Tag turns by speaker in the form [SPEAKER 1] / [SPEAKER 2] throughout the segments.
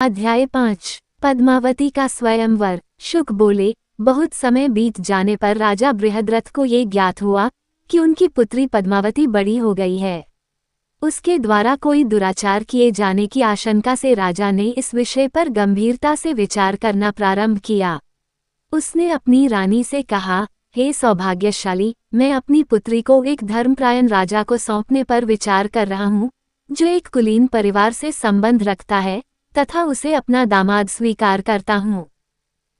[SPEAKER 1] अध्याय 5। पद्मावती का स्वयंवर। शुक बोले, बहुत समय बीत जाने पर राजा बृहद्रथ को ये ज्ञात हुआ कि उनकी पुत्री पद्मावती बड़ी हो गई है। उसके द्वारा कोई दुराचार किए जाने की आशंका से राजा ने इस विषय पर गंभीरता से विचार करना प्रारंभ किया। उसने अपनी रानी से कहा, हे सौभाग्यशाली, मैं अपनी पुत्री को एक धर्मपरायण राजा को सौंपने पर विचार कर रहा हूँ, जो एक कुलीन परिवार से संबंध रखता है तथा उसे अपना दामाद स्वीकार करता हूँ।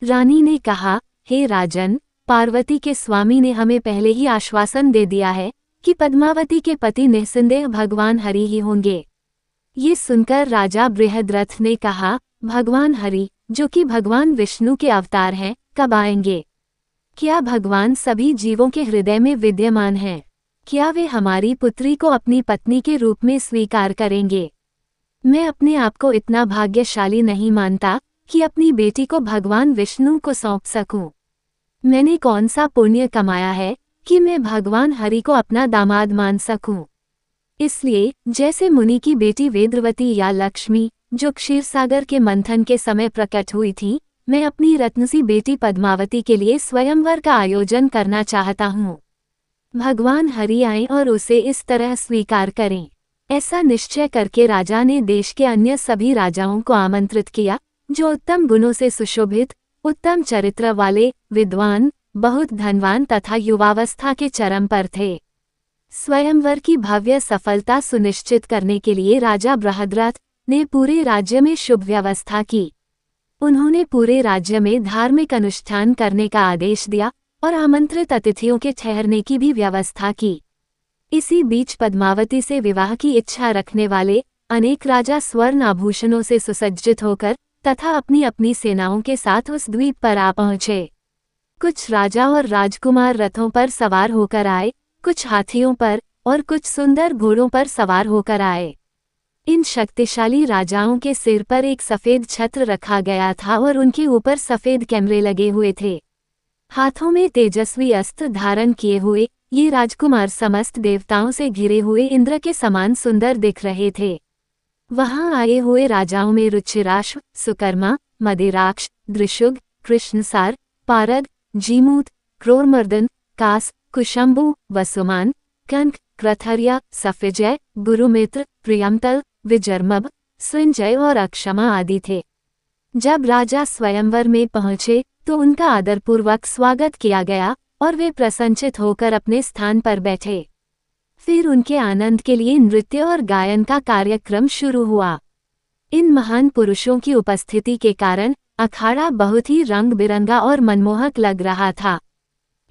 [SPEAKER 1] रानी ने कहा, हे राजन, पार्वती के स्वामी ने हमें पहले ही आश्वासन दे दिया है कि पद्मावती के पति निस्संदेह भगवान हरि ही होंगे। ये सुनकर राजा बृहद्रथ ने कहा, भगवान हरि, जो कि भगवान विष्णु के अवतार हैं, कब आएंगे? क्या भगवान सभी जीवों के हृदय में विद्यमान हैं? क्या वे हमारी पुत्री को अपनी पत्नी के रूप में स्वीकार करेंगे? मैं अपने आप को इतना भाग्यशाली नहीं मानता कि अपनी बेटी को भगवान विष्णु को सौंप सकूं। मैंने कौन सा पुण्य कमाया है कि मैं भगवान हरि को अपना दामाद मान सकूं? इसलिए जैसे मुनि की बेटी वेदवती या लक्ष्मी, जो क्षीरसागर के मंथन के समय प्रकट हुई थी, मैं अपनी रत्नसी बेटी पद्मावती के लिए स्वयंवर का आयोजन करना चाहता हूँ। भगवान हरि आएं और उसे इस तरह स्वीकार करें। ऐसा निश्चय करके राजा ने देश के अन्य सभी राजाओं को आमंत्रित किया, जो उत्तम गुणों से सुशोभित, उत्तम चरित्र वाले, विद्वान, बहुत धनवान तथा युवावस्था के चरम पर थे। स्वयंवर की भव्य सफलता सुनिश्चित करने के लिए राजा बृहद्रथ ने पूरे राज्य में शुभ व्यवस्था की। उन्होंने पूरे राज्य में धार्मिक अनुष्ठान करने का आदेश दिया और आमंत्रित अतिथियों के ठहरने की भी व्यवस्था की। इसी बीच पद्मावती से विवाह की इच्छा रखने वाले अनेक राजा स्वर्ण आभूषणों से सुसज्जित होकर तथा अपनी अपनी सेनाओं के साथ उस द्वीप पर आ पहुंचे। कुछ राजा और राजकुमार रथों पर सवार होकर आए, कुछ हाथियों पर और कुछ सुंदर घोड़ों पर सवार होकर आए। इन शक्तिशाली राजाओं के सिर पर एक सफेद छत्र रखा गया था और उनके ऊपर सफेद कैमरे लगे हुए थे। हाथों में तेजस्वी अस्त्र धारण किए हुए ये राजकुमार समस्त देवताओं से घिरे हुए इंद्र के समान सुंदर दिख रहे थे। वहां आए हुए राजाओं में रुचिराश्व, सुकर्मा, मदिराक्ष, दृशुग, कृष्णसार, पारद, जीमूत, क्रोरमर्दन, कास, कुशंबु, वसुमान, कंक, क्रथर्या, सफिजय, गुरुमित्र, प्रियमतल, विजर्मब, सुंजय और अक्षमा आदि थे। जब राजा स्वयंवर में पहुंचे तो उनका आदरपूर्वक स्वागत किया गया और वे प्रसन्नचित होकर अपने स्थान पर बैठे। फिर उनके आनंद के लिए नृत्य और गायन का कार्यक्रम शुरू हुआ। इन महान पुरुषों की उपस्थिति के कारण अखाड़ा बहुत ही रंग बिरंगा और मनमोहक लग रहा था।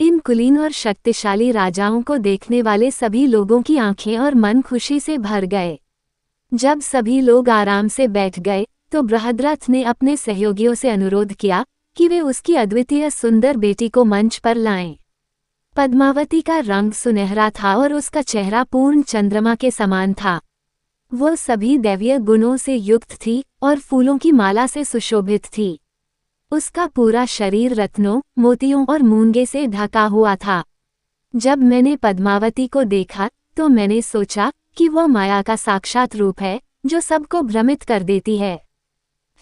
[SPEAKER 1] इन कुलीन और शक्तिशाली राजाओं को देखने वाले सभी लोगों की आंखें और मन खुशी से भर गए। जब सभी लोग आराम से बैठ गए तो बृहद्रथ ने अपने सहयोगियों से अनुरोध किया कि वे उसकी अद्वितीय सुंदर बेटी को मंच पर लाएं। पद्मावती का रंग सुनहरा था और उसका चेहरा पूर्ण चंद्रमा के समान था। वो सभी दैवीय गुणों से युक्त थी और फूलों की माला से सुशोभित थी। उसका पूरा शरीर रत्नों, मोतियों और मूंगे से ढका हुआ था। जब मैंने पद्मावती को देखा तो मैंने सोचा कि वह माया का साक्षात रूप है, जो सबको भ्रमित कर देती है।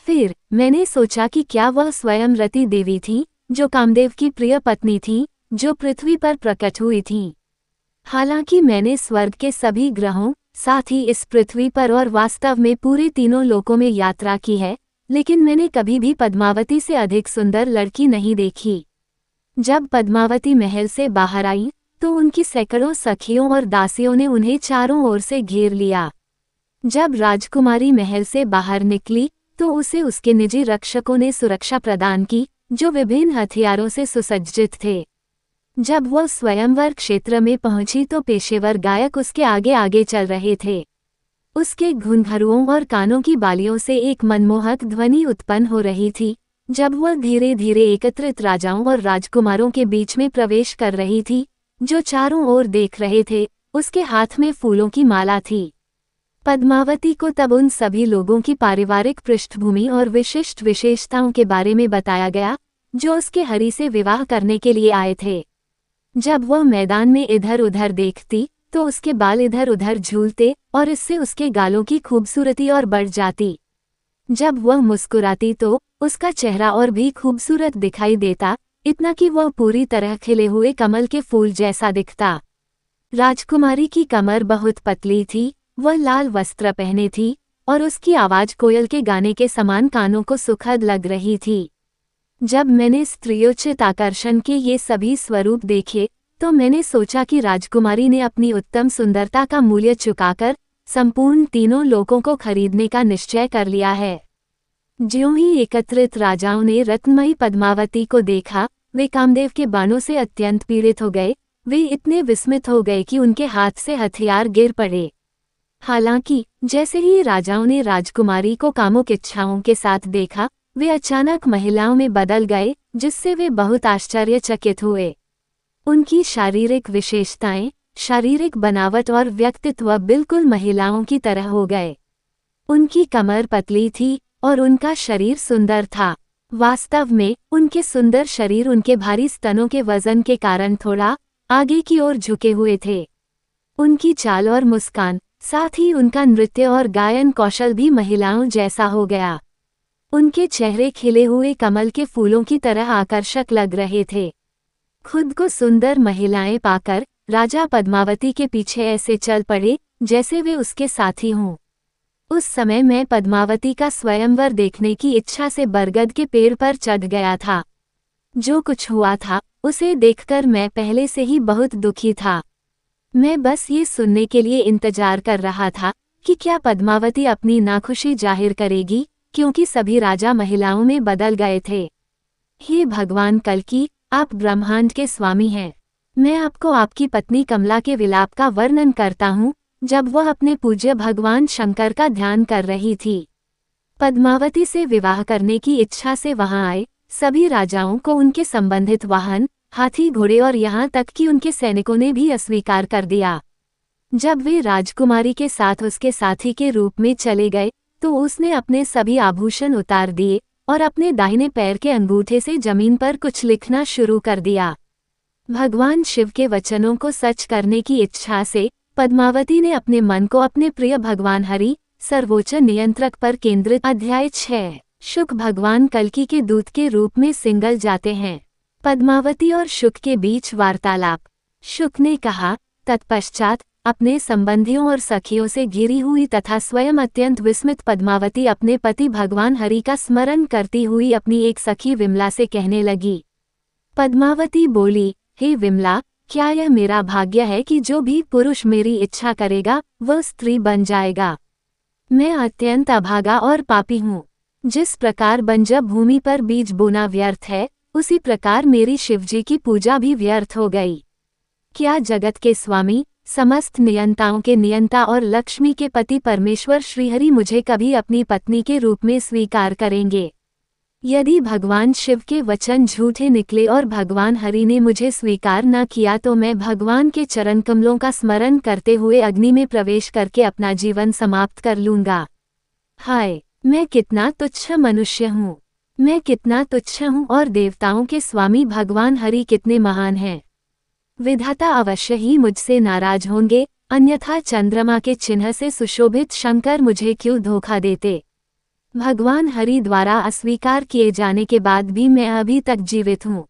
[SPEAKER 1] फिर मैंने सोचा कि क्या वह स्वयं रति देवी थी, जो कामदेव की प्रिय पत्नी थी, जो पृथ्वी पर प्रकट हुई थी। हालांकि मैंने स्वर्ग के सभी ग्रहों, साथ ही इस पृथ्वी पर और वास्तव में पूरे तीनों लोकों में यात्रा की है, लेकिन मैंने कभी भी पद्मावती से अधिक सुंदर लड़की नहीं देखी। जब पद्मावती महल से बाहर आई तो उनकी सैकड़ों सखियों और दासियों ने उन्हें चारों ओर से घेर लिया। जब राजकुमारी महल से बाहर निकली तो उसे उसके निजी रक्षकों ने सुरक्षा प्रदान की, जो विभिन्न हथियारों से सुसज्जित थे। जब वह स्वयंवर क्षेत्र में पहुंची तो पेशेवर गायक उसके आगे आगे चल रहे थे। उसके घुंघरुओं और कानों की बालियों से एक मनमोहक ध्वनि उत्पन्न हो रही थी। जब वह धीरे धीरे एकत्रित राजाओं और राजकुमारों के बीच में प्रवेश कर रही थी, जो चारों ओर देख रहे थे, उसके हाथ में फूलों की माला थी। पद्मावती को तब उन सभी लोगों की पारिवारिक पृष्ठभूमि और विशिष्ट विशेषताओं के बारे में बताया गया, जो उसके हरि से विवाह करने के लिए आए थे। जब वह मैदान में इधर उधर देखती तो उसके बाल इधर उधर झूलते और इससे उसके गालों की खूबसूरती और बढ़ जाती। जब वह मुस्कुराती तो उसका चेहरा और भी खूबसूरत दिखाई देता, इतना कि वह पूरी तरह खिले हुए कमल के फूल जैसा दिखता। राजकुमारी की कमर बहुत पतली थी, वह लाल वस्त्र पहने थी और उसकी आवाज कोयल के गाने के समान कानों को सुखद लग रही थी। जब मैंने स्त्रियोचित आकर्षण के ये सभी स्वरूप देखे तो मैंने सोचा कि राजकुमारी ने अपनी उत्तम सुंदरता का मूल्य चुकाकर संपूर्ण तीनों लोकों को खरीदने का निश्चय कर लिया है। ज्यों ही एकत्रित राजाओं ने रत्नमयी पद्मावती को देखा, वे कामदेव के बाणों से अत्यंत पीड़ित हो गए। वे इतने विस्मित हो गए कि उनके हाथ से हथियार गिर पड़े। हालांकि जैसे ही राजाओं ने राजकुमारी को कामुक इच्छाओं के साथ देखा, वे अचानक महिलाओं में बदल गए, जिससे वे बहुत आश्चर्यचकित हुए। उनकी शारीरिक विशेषताएं, शारीरिक बनावट और व्यक्तित्व बिल्कुल महिलाओं की तरह हो गए। उनकी कमर पतली थी और उनका शरीर सुंदर था। वास्तव में उनके सुंदर शरीर उनके भारी स्तनों के वजन के कारण थोड़ा आगे की ओर झुके हुए थे। उनकी चाल और मुस्कान, साथ ही उनका नृत्य और गायन कौशल भी महिलाओं जैसा हो गया। उनके चेहरे खिले हुए कमल के फूलों की तरह आकर्षक लग रहे थे। खुद को सुंदर महिलाएं पाकर राजा पद्मावती के पीछे ऐसे चल पड़े जैसे वे उसके साथी हों। उस समय मैं पद्मावती का स्वयंवर देखने की इच्छा से बरगद के पेड़ पर चढ़ गया था। जो कुछ हुआ था उसे देखकर मैं पहले से ही बहुत दुखी था। मैं बस ये सुनने के लिए इंतजार कर रहा था कि क्या पद्मावती अपनी नाखुशी जाहिर करेगी, क्योंकि सभी राजा महिलाओं में बदल गए थे। हे भगवान कल्कि, आप ब्रह्मांड के स्वामी हैं। मैं आपको आपकी पत्नी कमला के विलाप का वर्णन करता हूँ, जब वह अपने पूज्य भगवान शंकर का ध्यान कर रही थी। पद्मावती से विवाह करने की इच्छा से वहां आए सभी राजाओं को उनके संबंधित वाहन, हाथी, घोड़े और यहाँ तक कि उनके सैनिकों ने भी अस्वीकार कर दिया। जब वे राजकुमारी के साथ उसके साथी के रूप में चले गए तो उसने अपने सभी आभूषण उतार दिए और अपने दाहिने पैर के अंगूठे से जमीन पर कुछ लिखना शुरू कर दिया। भगवान शिव के वचनों को सच करने की इच्छा से पद्मावती ने अपने मन को अपने प्रिय भगवान हरि, सर्वोच्च नियंत्रक पर केंद्रित। अध्याय 6। शुक भगवान कल्कि के दूत के रूप में सिंगल जाते हैं। पद्मावती और शुक के बीच वार्तालाप। शुक ने कहा, तत्पश्चात अपने संबंधियों और सखियों से घिरी हुई तथा स्वयं अत्यंत विस्मित पद्मावती अपने पति भगवान हरि का स्मरण करती हुई अपनी एक सखी विमला से कहने लगी। पद्मावती बोली, हे विमला, क्या यह मेरा भाग्य है कि जो भी पुरुष मेरी इच्छा करेगा वह स्त्री बन जाएगा। मैं अत्यंत अभागा और पापी हूँ। जिस प्रकार बंजर भूमि पर बीज बोना व्यर्थ है, उसी प्रकार मेरी शिवजी की पूजा भी व्यर्थ हो गई। क्या जगत के स्वामी, समस्त नियंताओं के नियंता और लक्ष्मी के पति परमेश्वर श्रीहरि मुझे कभी अपनी पत्नी के रूप में स्वीकार करेंगे? यदि भगवान शिव के वचन झूठे निकले और भगवान हरि ने मुझे स्वीकार न किया तो मैं भगवान के चरण कमलों का स्मरण करते हुए अग्नि में प्रवेश करके अपना जीवन समाप्त कर लूंगा। हाय, मैं कितना तुच्छ मनुष्य हूँ। मैं कितना तुच्छ हूँ और देवताओं के स्वामी भगवान हरि कितने महान हैं। विधाता अवश्य ही मुझसे नाराज होंगे, अन्यथा चंद्रमा के चिन्ह से सुशोभित शंकर मुझे क्यों धोखा देते। भगवान हरि द्वारा अस्वीकार किए जाने के बाद भी मैं अभी तक जीवित हूँ।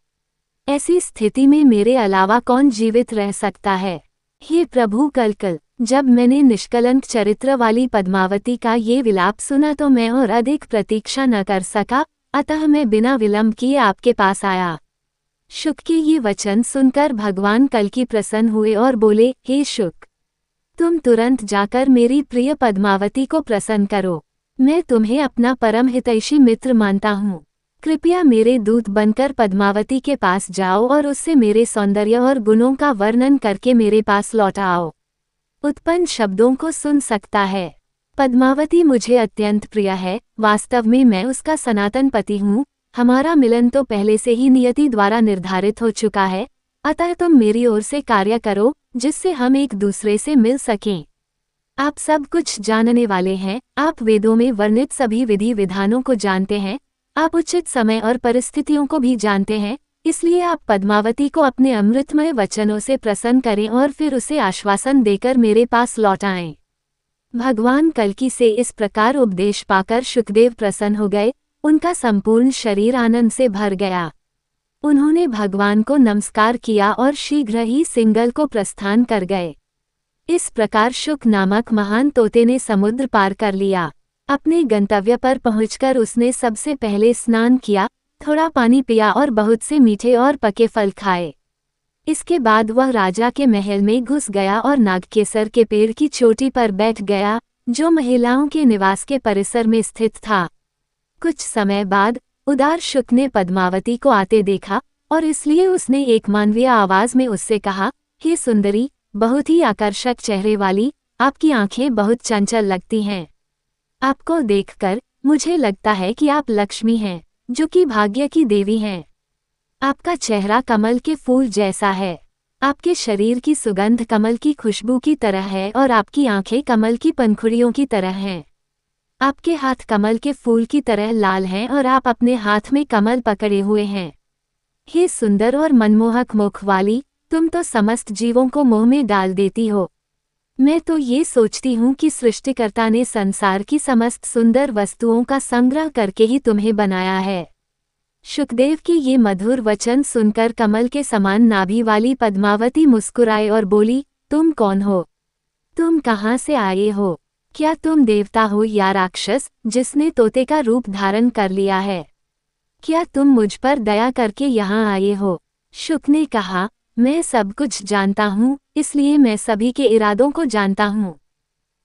[SPEAKER 1] ऐसी स्थिति में मेरे अलावा कौन जीवित रह सकता है। हे प्रभु कलकल, जब मैंने निष्कलंक चरित्र वाली पद्मावती का ये विलाप सुना तो मैं और अधिक प्रतीक्षा न कर सका, अतः मैं बिना विलंब किए आपके पास आया। शुक के ये वचन सुनकर भगवान कल्कि प्रसन्न हुए और बोले, हे शुक, तुम तुरंत जाकर मेरी प्रिय पद्मावती को प्रसन्न करो। मैं तुम्हें अपना परम हितैषी मित्र मानता हूँ। कृपया मेरे दूत बनकर पद्मावती के पास जाओ और उससे मेरे सौंदर्य और गुणों का वर्णन करके मेरे पास लौट आओ। उत्पन्न शब्दों को सुन सकता है। पद्मावती मुझे अत्यंत प्रिय है। वास्तव में मैं उसका सनातन पति हूँ। हमारा मिलन तो पहले से ही नियति द्वारा निर्धारित हो चुका है, अतः तुम मेरी ओर से कार्य करो जिससे हम एक दूसरे से मिल सकें। आप सब कुछ जानने वाले हैं। आप वेदों में वर्णित सभी विधि विधानों को जानते हैं। आप उचित समय और परिस्थितियों को भी जानते हैं। इसलिए आप पद्मावती को अपने अमृतमय वचनों से प्रसन्न करें और फिर उसे आश्वासन देकर मेरे पास लौट आएं। भगवान कल्कि से इस प्रकार उपदेश पाकर शुकदेव प्रसन्न हो गए, उनका संपूर्ण शरीर आनंद से भर गया। उन्होंने भगवान को नमस्कार किया और शीघ्र ही सिंगल को प्रस्थान कर गए। इस प्रकार शुक नामक महान तोते ने समुद्र पार कर लिया। अपने गंतव्य पर पहुंचकर उसने सबसे पहले स्नान किया, थोड़ा पानी पिया और बहुत से मीठे और पके फल खाए। इसके बाद वह राजा के महल में घुस गया और नागकेसर के पेड़ की चोटी पर बैठ गया, जो महिलाओं के निवास के परिसर में स्थित था। कुछ समय बाद उदार शुक ने पद्मावती को आते देखा और इसलिए उसने एक मानवीय आवाज में उससे कहा, हे सुंदरी, बहुत ही आकर्षक चेहरे वाली, आपकी आंखें बहुत चंचल लगती हैं। आपको देखकर मुझे लगता है कि आप लक्ष्मी हैं, जो कि भाग्य की देवी हैं। आपका चेहरा कमल के फूल जैसा है। आपके शरीर की सुगंध कमल की खुशबू की तरह है और आपकी आंखें कमल की पंखुड़ियों की तरह हैं। आपके हाथ कमल के फूल की तरह लाल हैं और आप अपने हाथ में कमल पकड़े हुए हैं। हे सुंदर और मनमोहक मुख वाली, तुम तो समस्त जीवों को मोह में डाल देती हो। मैं तो ये सोचती हूँ कि सृष्टिकर्ता ने संसार की समस्त सुंदर वस्तुओं का संग्रह करके ही तुम्हें बनाया है। शुकदेव की ये मधुर वचन सुनकर कमल के समान नाभि वाली पद्मावती मुस्कुराए और बोली, तुम कौन हो? तुम कहाँ से आए हो? क्या तुम देवता हो या राक्षस, जिसने तोते का रूप धारण कर लिया है? क्या तुम मुझ पर दया करके यहाँ आए हो? शुक ने कहा, मैं सब कुछ जानता हूँ, इसलिए मैं सभी के इरादों को जानता हूँ।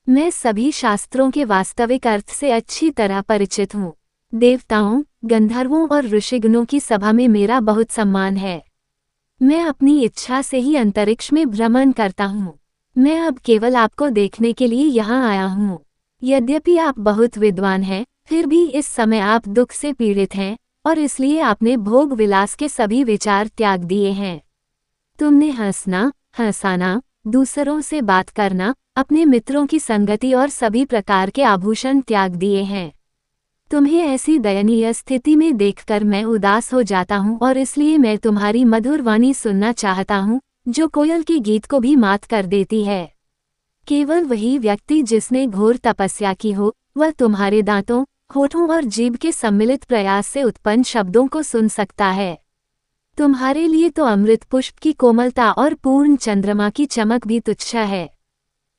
[SPEAKER 1] मैं सभी शास्त्रों के वास्तविक अर्थ से अच्छी तरह परिचित हूँ। देवताओं, गंधर्वों और ऋषिगणों की सभा में मेरा बहुत सम्मान है। मैं अपनी इच्छा से ही अंतरिक्ष में भ्रमण करता हूँ। मैं अब केवल आपको देखने के लिए यहाँ आया हूँ। यद्यपि आप बहुत विद्वान हैं, फिर भी इस समय आप दुख से पीड़ित हैं और इसलिए आपने भोग विलास के सभी विचार त्याग दिए हैं। तुमने हंसना, हंसाना, दूसरों से बात करना, अपने मित्रों की संगति और सभी प्रकार के आभूषण त्याग दिए हैं। तुम्हें ऐसी दयनीय स्थिति में देखकर मैं उदास हो जाता हूँ और इसलिए मैं तुम्हारी मधुर वाणी सुनना चाहता हूँ, जो कोयल के गीत को भी मात कर देती है। केवल वही व्यक्ति जिसने घोर तपस्या की हो, वह तुम्हारे दांतों, होठों और जीभ के सम्मिलित प्रयास से उत्पन्न शब्दों को सुन सकता है। तुम्हारे लिए तो अमृत पुष्प की कोमलता और पूर्ण चंद्रमा की चमक भी तुच्छ है।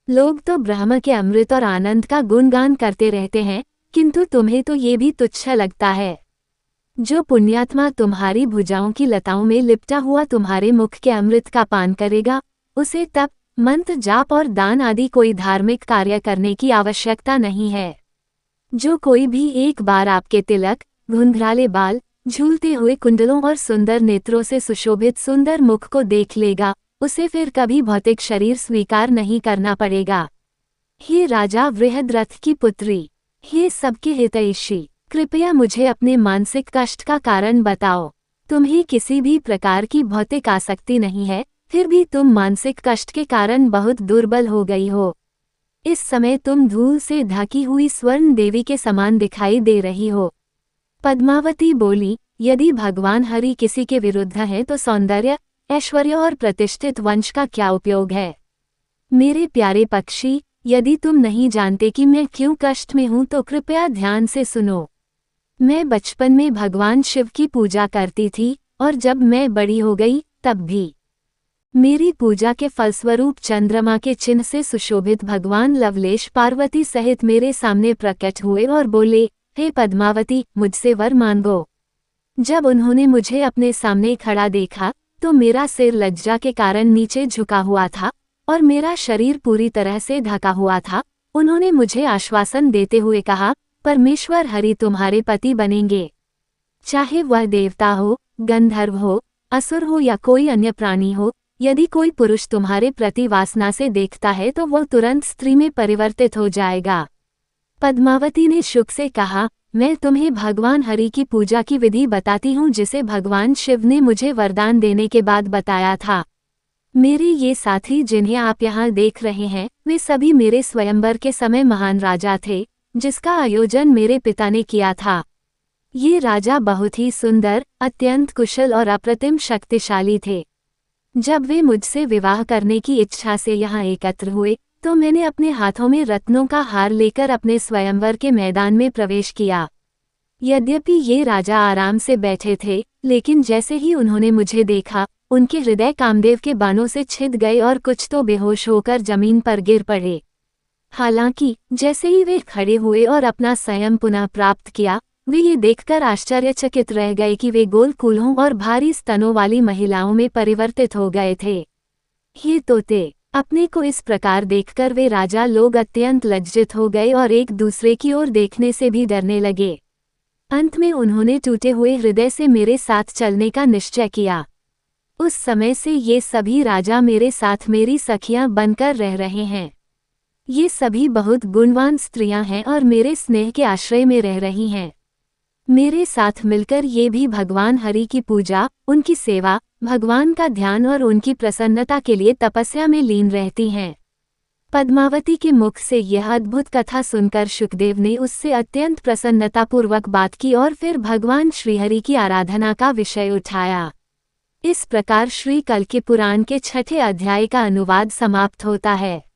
[SPEAKER 1] लोग तो ब्रह्म के अमृत और आनंद का गुणगान करते रहते हैं, किंतु तुम्हें तो ये भी तुच्छ लगता है। जो पुण्यात्मा तुम्हारी भुजाओं की लताओं में लिपटा हुआ तुम्हारे मुख के अमृत का पान करेगा, उसे तप, मंत्र जाप और दान आदि कोई धार्मिक कार्य करने की आवश्यकता नहीं है। जो कोई भी एक बार आपके तिलक, घुंघराले बाल, झूलते हुए कुंडलों और सुंदर नेत्रों से सुशोभित सुंदर मुख को देख लेगा, उसे फिर कभी भौतिक शरीर स्वीकार नहीं करना पड़ेगा। हे राजा बृहद्रथ की पुत्री, हे सबके हितैषी, कृपया मुझे अपने मानसिक कष्ट का कारण बताओ। तुम्हें किसी भी प्रकार की भौतिक आसक्ति नहीं है, फिर भी तुम मानसिक कष्ट के कारण बहुत दुर्बल हो गई हो। इस समय तुम धूल से ढकी हुई स्वर्ण देवी के समान दिखाई दे रही हो। पद्मावती बोली, यदि भगवान हरि किसी के विरुद्ध है तो सौंदर्य, ऐश्वर्य और प्रतिष्ठित वंश का क्या उपयोग है? मेरे प्यारे पक्षी, यदि तुम नहीं जानते कि मैं क्यों कष्ट में हूँ तो कृपया ध्यान से सुनो। मैं बचपन में भगवान शिव की पूजा करती थी और जब मैं बड़ी हो गई तब भी। मेरी पूजा के फलस्वरूप चंद्रमा के चिन्ह से सुशोभित भगवान लवलेश पार्वती सहित मेरे सामने प्रकट हुए और बोले, हे पद्मावती, मुझसे वर मांगो। जब उन्होंने मुझे अपने सामने खड़ा देखा तो मेरा सिर लज्जा के कारण नीचे झुका हुआ था और मेरा शरीर पूरी तरह से ढका हुआ था। उन्होंने मुझे आश्वासन देते हुए कहा, परमेश्वर हरि तुम्हारे पति बनेंगे। चाहे वह देवता हो, गंधर्व हो, असुर हो या कोई अन्य प्राणी हो, यदि कोई पुरुष तुम्हारे प्रति वासना से देखता है तो वह तुरंत स्त्री में परिवर्तित हो जाएगा। पद्मावती ने शुक से कहा, मैं तुम्हें भगवान हरि की पूजा की विधि बताती हूँ जिसे भगवान शिव ने मुझे वरदान देने के बाद बताया था। मेरे ये साथी जिन्हें आप यहाँ देख रहे हैं, वे सभी मेरे स्वयंवर के समय महान राजा थे, जिसका आयोजन मेरे पिता ने किया था। ये राजा बहुत ही सुंदर, अत्यंत कुशल और अप्रतिम शक्तिशाली थे। जब वे मुझसे विवाह करने की इच्छा से यहाँ एकत्र हुए तो मैंने अपने हाथों में रत्नों का हार लेकर अपने स्वयंवर के मैदान में प्रवेश किया। यद्यपि ये राजा आराम से बैठे थे, लेकिन जैसे ही उन्होंने मुझे देखा, उनके हृदय कामदेव के बाणों से छिद गए और कुछ तो बेहोश होकर जमीन पर गिर पड़े। हालांकि जैसे ही वे खड़े हुए और अपना संयम पुनः प्राप्त किया, वे ये देखकर आश्चर्यचकित रह गए कि वे गोल कूल्हों और भारी स्तनों वाली महिलाओं में परिवर्तित हो गए थे। ये तोते! अपने को इस प्रकार देखकर वे राजा लोग अत्यंत लज्जित हो गए और एक दूसरे की ओर देखने से भी डरने लगे। अंत में उन्होंने टूटे हुए हृदय से मेरे साथ चलने का निश्चय किया। उस समय से ये सभी राजा मेरे साथ मेरी सखियां बनकर रह रहे हैं। ये सभी बहुत गुणवान स्त्रियां हैं और मेरे स्नेह के आश्रय में रह रही हैं। मेरे साथ मिलकर ये भी भगवान हरि की पूजा, उनकी सेवा, भगवान का ध्यान और उनकी प्रसन्नता के लिए तपस्या में लीन रहती हैं। पद्मावती के मुख से यह अद्भुत कथा सुनकर शुकदेव ने उससे अत्यंत प्रसन्नतापूर्वक बात की और फिर भगवान श्रीहरि की आराधना का विषय उठाया। इस प्रकार श्री कल्कि पुराण के 6ठे अध्याय का अनुवाद समाप्त होता है।